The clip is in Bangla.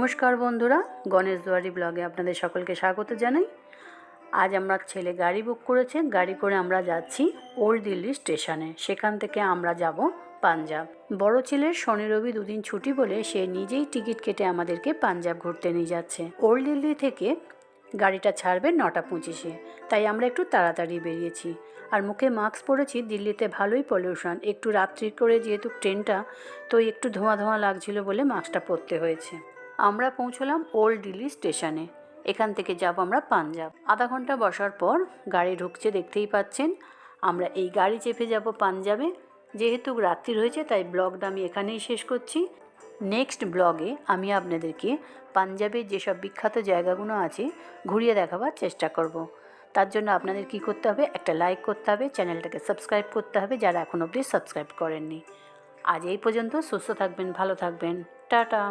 নমস্কার বন্ধুরা, গণেশ দুয়ারি ব্লগে আপনাদের সকলকে স্বাগত জানাই। আজ আমার ছেলে গাড়ি বুক করেছে, গাড়ি করে আমরা যাচ্ছি ওল্ড দিল্লি স্টেশনে। সেখান থেকে আমরা যাব পাঞ্জাব। বড় ছেলের শনি রবি দুদিন ছুটি বলে সে নিজেই টিকিট কেটে আমাদেরকে পাঞ্জাব ঘুরতে নিয়ে যাচ্ছে। ওল্ড দিল্লি থেকে গাড়িটা ছাড়বে 9:25-এ, তাই আমরা একটু তাড়াতাড়ি বেরিয়েছি। আর মুখে মাস্ক পরেছি। দিল্লিতে ভালোই পলিউশন, একটু রাত্রি করে যেহেতু ট্রেনটা, তো একটু ধোঁয়া ধোঁয়া লাগছিল বলে মাস্কটা পরতে হয়েছে। আমরা পৌঁছলাম ওল্ড দিল্লি স্টেশনে। এখান থেকে যাব আমরা পাঞ্জাব। আধা ঘন্টা বসার পর গাড়ি ঢুকছে, দেখতেই পাচ্ছেন। আমরা এই গাড়ি চেপে যাব পাঞ্জাবে। যেহেতু রাত্রি হয়েছে তাই ব্লগটা আমি এখানেই শেষ করছি। নেক্সট ব্লগে আমি আপনাদেরকে পাঞ্জাবের যেসব বিখ্যাত জায়গাগুলো আছে ঘুরিয়ে দেখাবার চেষ্টা করব। তার জন্য আপনাদের কি করতে হবে, একটা লাইক করতে হবে, চ্যানেলটাকে সাবস্ক্রাইব করতে হবে যারা এখন অবধি সাবস্ক্রাইব করেননি। আজ এই পর্যন্ত। সুস্থ থাকবেন, ভালো থাকবেন, টাটা।